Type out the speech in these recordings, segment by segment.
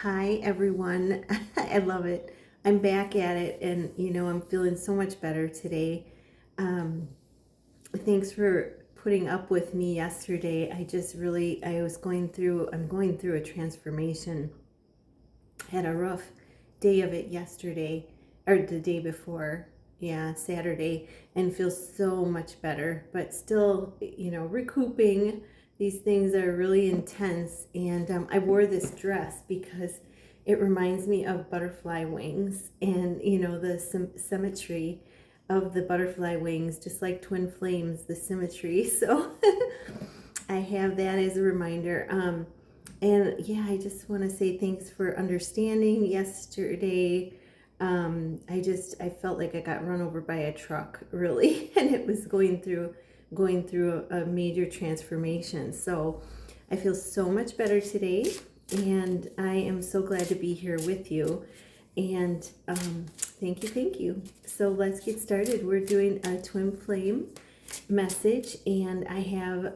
Hi, everyone. I love it. I'm back at it, and I'm feeling so much better today. Um, Thanks for putting up with me yesterday. I'm going through a transformation. Had a rough day of it yesterday, or the day before, yeah, Saturday, and feel so much better, but still, recouping. These things are really intense, and I wore this dress because it reminds me of butterfly wings, and the symmetry of the butterfly wings, just like twin flames, the symmetry. So I have that as a reminder. And yeah, I just want to say thanks for understanding yesterday. I felt like I got run over by a truck, really, and it was going through a major transformation. So I feel so much better today, and I am so glad to be here with you. And thank you, thank you. So let's get started. We're doing a twin flame message, and I have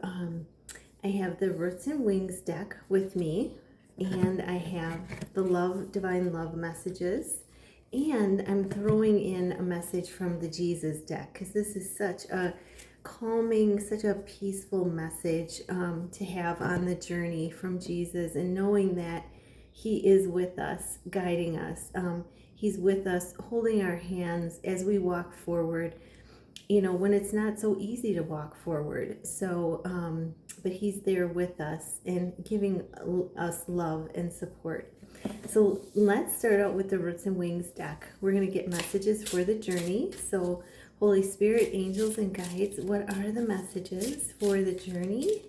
the Roots and Wings deck with me, and I have the Divine Love messages, and I'm throwing in a message from the Jesus deck because this is such a calming, such a peaceful message to have on the journey from Jesus, and knowing that He is with us, guiding us. He's with us, holding our hands as we walk forward, when it's not so easy to walk forward. So, but He's there with us and giving us love and support. So let's start out with the Roots and Wings deck. We're going to get messages for the journey. So, Holy Spirit, angels, and guides, what are the messages for the journey?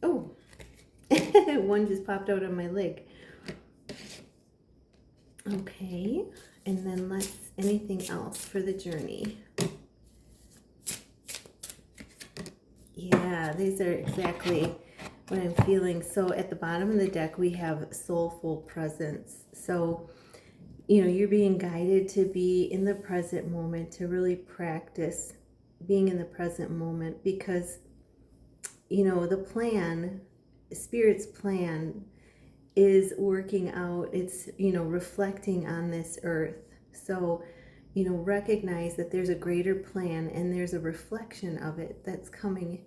Oh, one just popped out on my leg. Okay, and then anything else for the journey? Yeah, these are exactly what I'm feeling. So at the bottom of the deck, we have soulful presence. So, you're being guided to be in the present moment, to really practice being in the present moment, because, Spirit's plan is working out. It's, reflecting on this earth. So, recognize that there's a greater plan, and there's a reflection of it that's coming,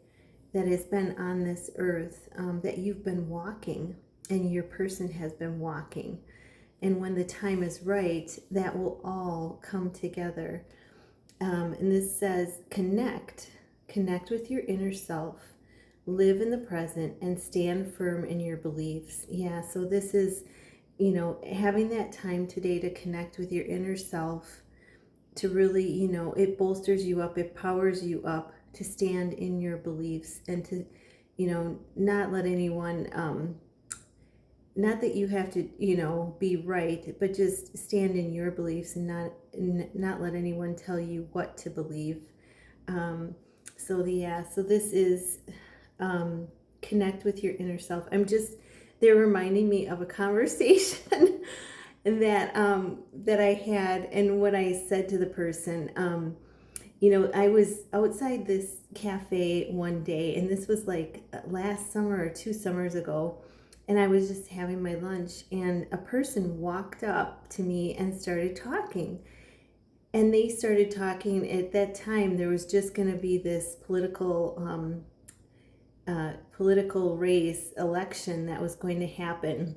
that has been on this earth, that you've been walking, and your person has been walking. And when the time is right, that will all come together. And this says, connect with your inner self, live in the present, and stand firm in your beliefs. Yeah, so this is, having that time today to connect with your inner self, to really, it bolsters you up, it powers you up to stand in your beliefs, and to, not let anyone, not that you have to, be right, but just stand in your beliefs, and not let anyone tell you what to believe. So this is, connect with your inner self. They're reminding me of a conversation that I had, and what I said to the person. I was outside this cafe one day, and this was like last summer or 2 summers ago, and I was just having my lunch, and a person walked up to me and started talking. And they started talking. At that time, there was just going to be this political race election that was going to happen.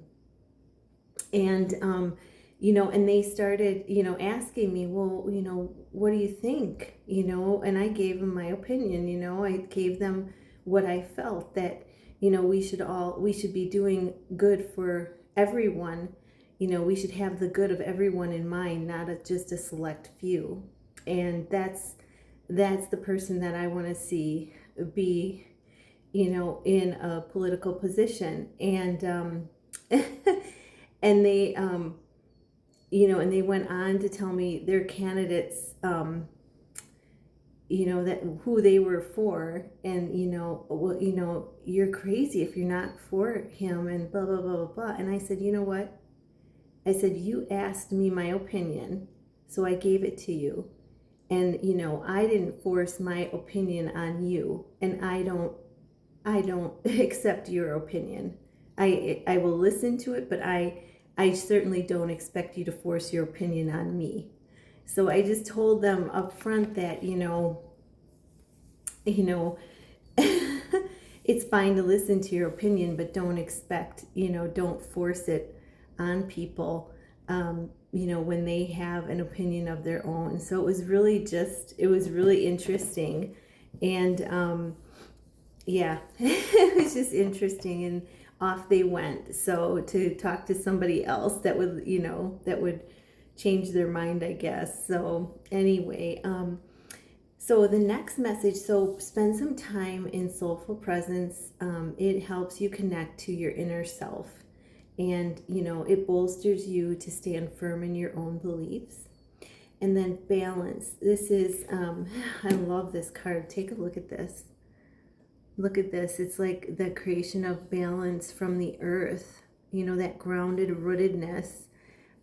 And and they started, asking me, well, what do you think? And I gave them my opinion. I gave them what I felt, that, we should be doing good for everyone. We should have the good of everyone in mind, not just a select few. And that's the person that I want to see be, in a political position. And and they and they went on to tell me their candidates, that who they were for, and well, you're crazy if you're not for him, and blah blah blah blah blah. And I said, you know what? I said, you asked me my opinion, so I gave it to you. And I didn't force my opinion on you, and I don't accept your opinion. I will listen to it, but I I certainly don't expect you to force your opinion on me. So I just told them up front that, it's fine to listen to your opinion, but don't expect, don't force it on people, when they have an opinion of their own. So it was really interesting. And yeah, it was just interesting. And off they went. So to talk to somebody else that would change their mind, I guess. So anyway, so the next message, so spend some time in soulful presence. It helps you connect to your inner self. And, it bolsters you to stand firm in your own beliefs. And then balance. This is, I love this card. Take a look at this. Look at this. It's like the creation of balance from the earth, that grounded rootedness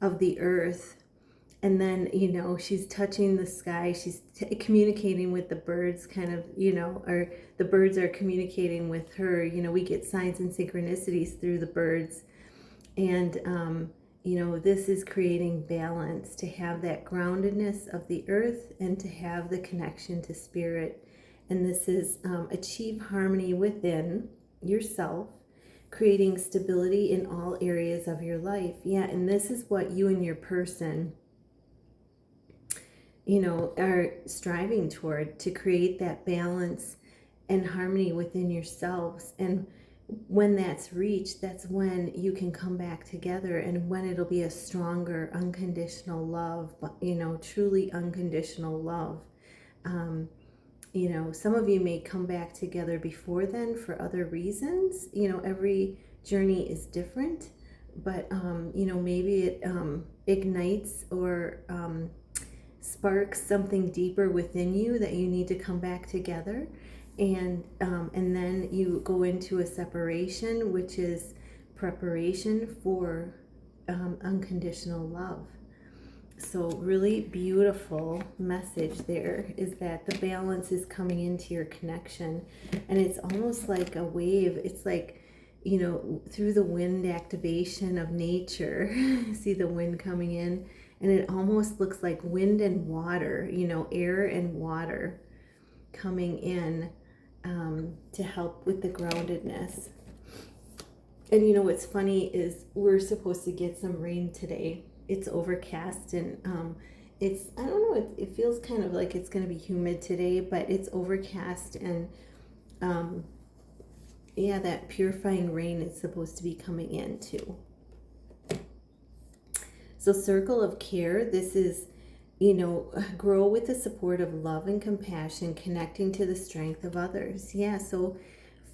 of the earth. And then, she's touching the sky. She's communicating with the birds, kind of, or the birds are communicating with her. We get signs and synchronicities through the birds. And, this is creating balance, to have that groundedness of the earth and to have the connection to spirit. And this is achieve harmony within yourself, creating stability in all areas of your life. Yeah, and this is what you and your person are striving toward, to create that balance and harmony within yourselves. And when that's reached, that's when you can come back together, and when it'll be a stronger unconditional love, but truly unconditional love. Some of you may come back together before then for other reasons. Every journey is different, but maybe it ignites or sparks something deeper within you that you need to come back together, and then you go into a separation, which is preparation for unconditional love. So really beautiful message there is that the balance is coming into your connection, and it's almost like a wave. It's like, through the wind activation of nature. See the wind coming in, and it almost looks like wind and water, air and water coming in to help with the groundedness. And what's funny is we're supposed to get some rain today. It's overcast, and I don't know, it feels kind of like it's going to be humid today, but it's overcast, and yeah, that purifying rain is supposed to be coming in too. So circle of care, this is, grow with the support of love and compassion, connecting to the strength of others. Yeah, so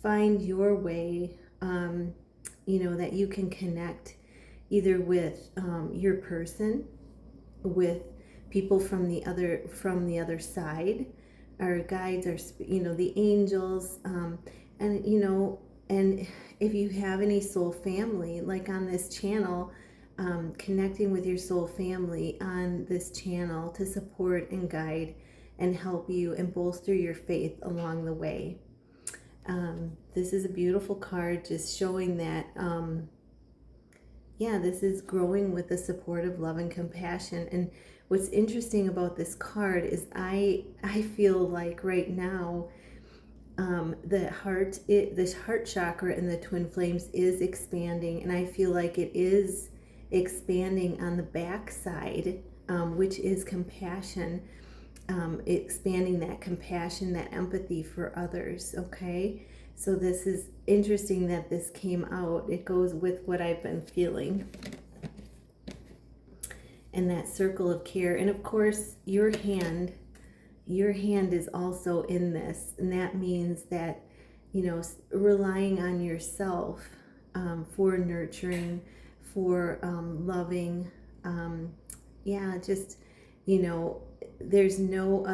find your way, that you can connect either with your person, with people from the other side, our guides, our the angels, and if you have any soul family, like on this channel, connecting with your soul family on this channel to support and guide and help you and bolster your faith along the way. This is a beautiful card, just showing that this is growing with the support of love and compassion. And what's interesting about this card is I feel like right now the heart chakra in the twin flames is expanding, and I feel like it is expanding on the back side, which is compassion, expanding that compassion, that empathy for others. Okay, so this is interesting that this came out. It goes with what I've been feeling. And that circle of care, and of course your hand is also in this, and that means that relying on yourself for nurturing, for loving, just there's no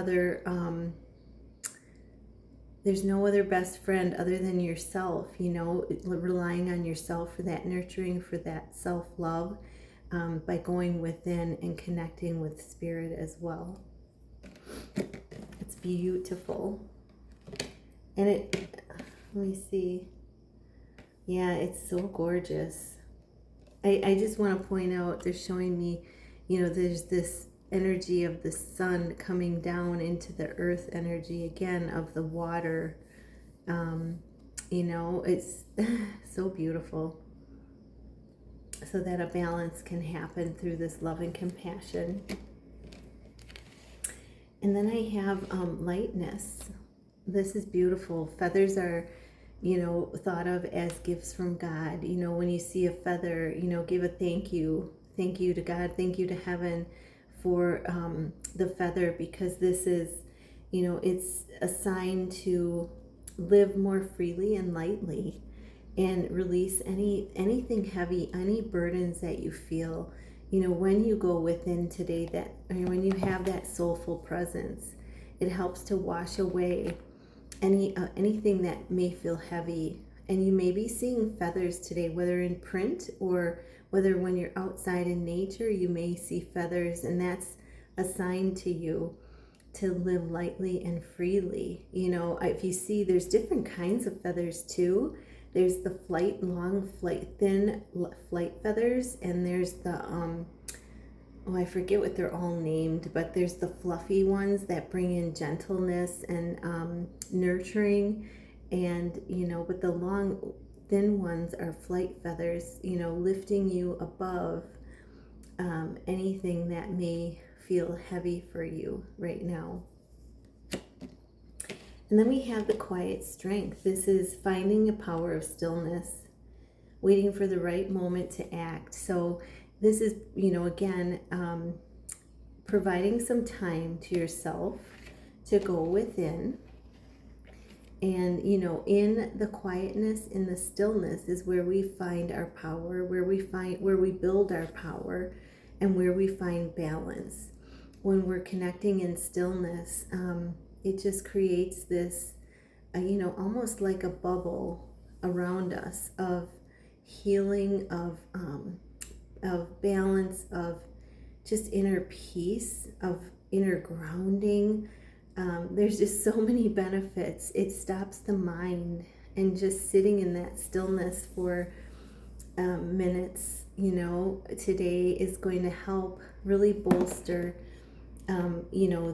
other best friend other than yourself. Relying on yourself for that nurturing, for that self-love, by going within and connecting with spirit as well. It's beautiful. And let me see. Yeah, it's so gorgeous. I just want to point out, they're showing me, there's this energy of the sun coming down into the earth energy again of the water. It's so beautiful. So that a balance can happen through this love and compassion. And then I have lightness. This is beautiful. Feathers are, thought of as gifts from God. When you see a feather, give a thank you. Thank you to God. Thank you to heaven for the feather, because this is, it's a sign to live more freely and lightly and release anything heavy, any burdens that you feel. When you go within today, when you have that soulful presence, it helps to wash away anything that may feel heavy. And you may be seeing feathers today, whether in print or whether when you're outside in nature, you may see feathers, and that's a sign to you to live lightly and freely. If you see, there's different kinds of feathers too. There's the thin flight feathers, and there's the I forget what they're all named, but there's the fluffy ones that bring in gentleness and nurturing, and but the long thin ones are flight feathers, lifting you above anything that may feel heavy for you right now. And then we have the quiet strength. This is finding a power of stillness, waiting for the right moment to act. So this is, again, providing some time to yourself to go within. And, in the quietness, in the stillness is where we find our power, where we build our power, and where we find balance. When we're connecting in stillness, it just creates this, almost like a bubble around us of healing, of balance, of just inner peace, of inner grounding. There's just so many benefits. It stops the mind, and just sitting in that stillness for minutes, today is going to help really bolster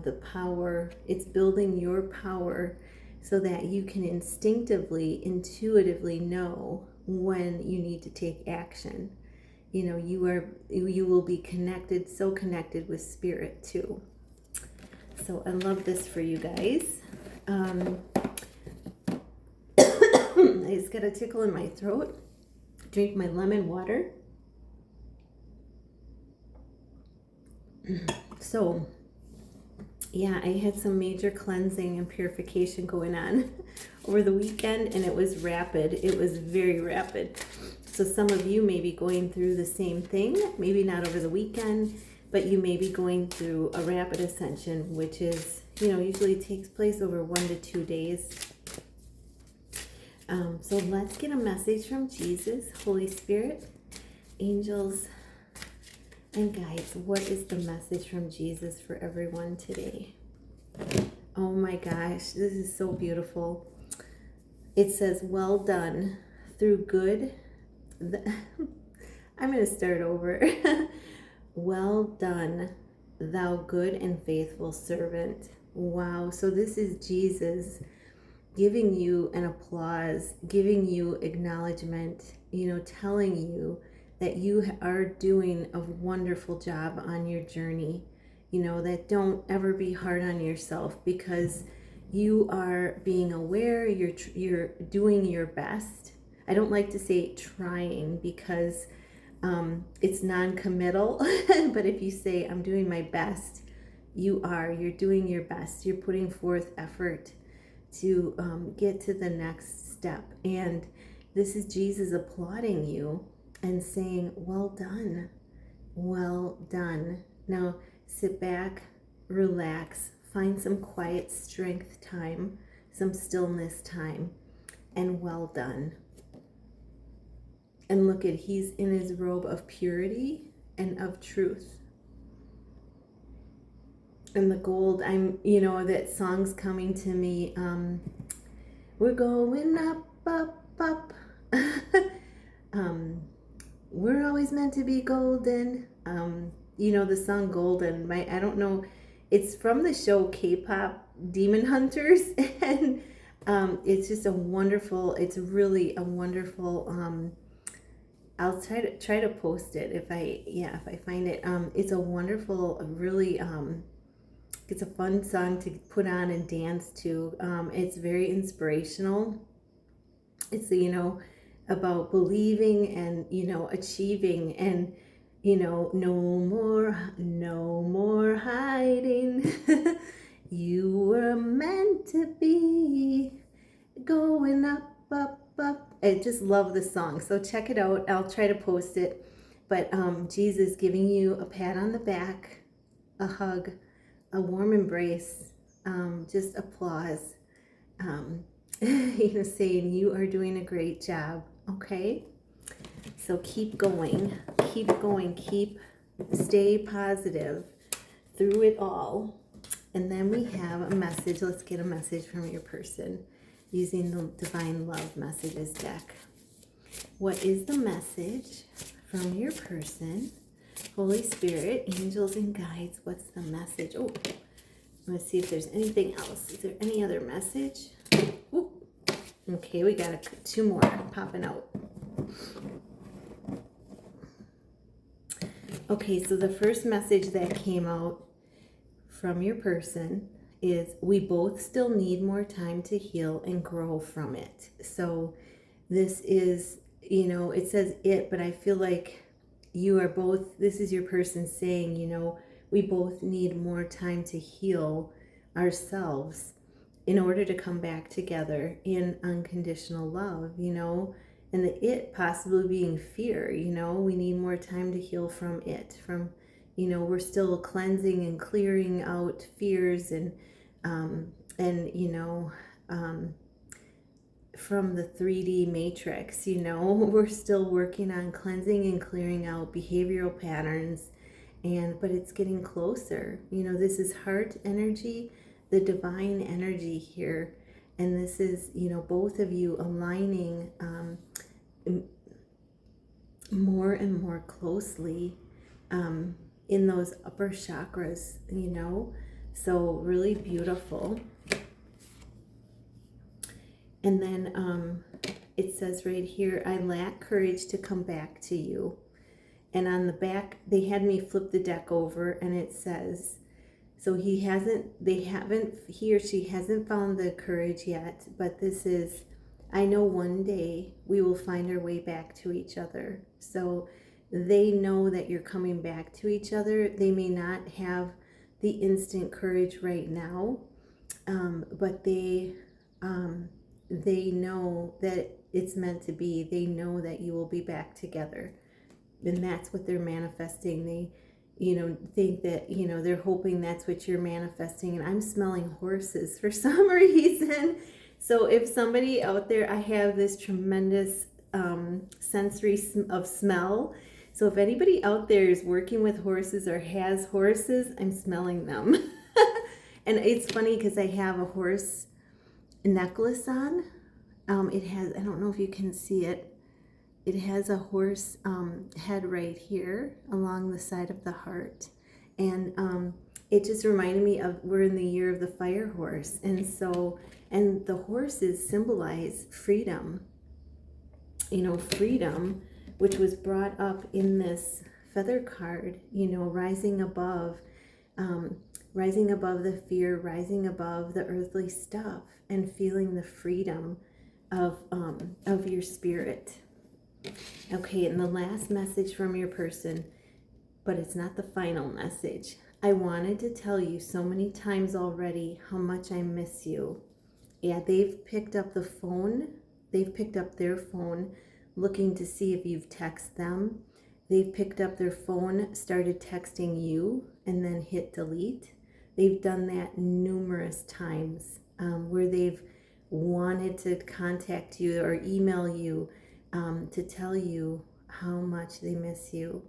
the power. It's building your power so that you can intuitively know when you need to take action. You will be so connected with spirit too. So I love this for you guys. I just got a tickle in my throat. Drink my lemon water. So yeah, I had some major cleansing and purification going on over the weekend, and it was rapid. It was very rapid. So some of you may be going through the same thing, maybe not over the weekend, but you may be going through a rapid ascension, which is, usually takes place over 1 to 2 days. So let's get a message from Jesus, Holy Spirit, angels, and guides. What is the message from Jesus for everyone today? Oh my gosh, this is so beautiful. It says, well done through good. I'm going to start over. Well done, thou good and faithful servant. Wow. So this is Jesus giving you an applause, giving you acknowledgement, telling you that you are doing a wonderful job on your journey. That don't ever be hard on yourself, because you are being aware, you're doing your best. I don't like to say trying, because it's non-committal, but if you say I'm doing my best, you're doing your best. You're putting forth effort to get to the next step. And this is Jesus applauding you and saying, well done, well done. Now sit back, relax, find some quiet strength time, some stillness time, and well done. And look he's in his robe of purity and of truth. And the gold, that song's coming to me. We're going up, up, up. we're always meant to be golden. The song Golden, I don't know, it's from the show K-pop Demon Hunters, and it's just it's really a wonderful, I'll try to post it if I find it. It's a wonderful, really, it's a fun song to put on and dance to. It's very inspirational. It's, about believing and, achieving, and, no more hiding. You were meant to be going up, up, up. I just love the song. So check it out. I'll try to post it. But Jesus giving you a pat on the back, a hug, a warm embrace, just applause. Saying you are doing a great job. Okay, so keep going, stay positive through it all. And then we have a message. Let's get a message from your person using the Divine Love Messages deck. What is the message from your person? Holy Spirit, angels and guides, what's the message? Oh, let's see if there's anything else. Is there any other message? Ooh. Okay, we got two more popping out. Okay, so the first message that came out from your person is, we both still need more time to heal and grow from it. So this is, it says it, but I feel like you are both, this is your person saying, we both need more time to heal ourselves in order to come back together in unconditional love, and the it possibly being fear, we need more time to heal from it, from, we're still cleansing and clearing out fears and from the 3D matrix, we're still working on cleansing and clearing out behavioral patterns, but it's getting closer. This is heart energy, the divine energy here, and this is, both of you aligning more and more closely in those upper chakras, so really beautiful. And then it says right here, I lack courage to come back to you. And on the back, they had me flip the deck over, and it says, so he or she hasn't found the courage yet, but this is, I know one day we will find our way back to each other. So they know that you're coming back to each other. They may not have the instant courage right now, but they know that it's meant to be. They know that you will be back together. And that's what they're manifesting. They, think that, they're hoping that's what you're manifesting. And I'm smelling horses for some reason. So if somebody out there, I have this tremendous sensory of smell. So if anybody out there is working with horses or has horses, I'm smelling them. And it's funny because I have a horse necklace on. It has, I don't know if you can see it. It has a horse head right here along the side of the heart. And it just reminded me of, we're in the year of the fire horse. And so, and the horses symbolize freedom, freedom, which was brought up in this feather card, rising above the fear, rising above the earthly stuff, and feeling the freedom of your spirit. Okay, and the last message from your person, but it's not the final message. I wanted to tell you so many times already how much I miss you. Yeah, they've picked up the phone. They've picked up their phone looking to see if you've texted them. They've picked up their phone, started texting you, and then hit delete. They've done that numerous times where they've wanted to contact you or email you to tell you how much they miss you.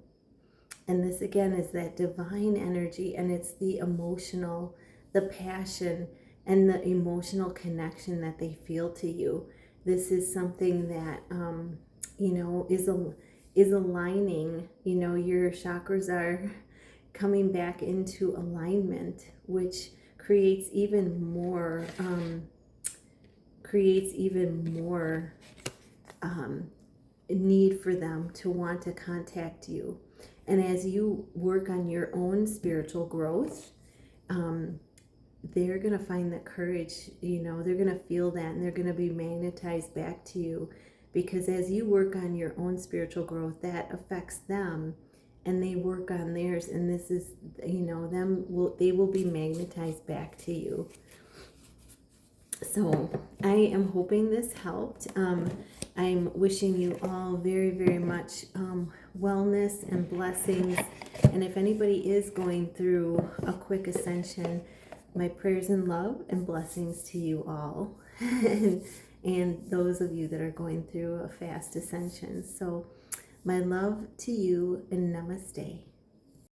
And this again is that divine energy, and it's the emotional, the passion, and the emotional connection that they feel to you. This is something that, is aligning. Your chakras are coming back into alignment, which creates even more need for them to want to contact you. And as you work on your own spiritual growth, they're going to find that courage, they're going to feel that, and they're going to be magnetized back to you, because as you work on your own spiritual growth, that affects them, and they work on theirs, and this is, they will be magnetized back to you. So I am hoping this helped. I'm wishing you all very, very much wellness and blessings. And if anybody is going through a quick ascension, my prayers and love and blessings to you all. and those of you that are going through a fast ascension. So my love to you, and namaste.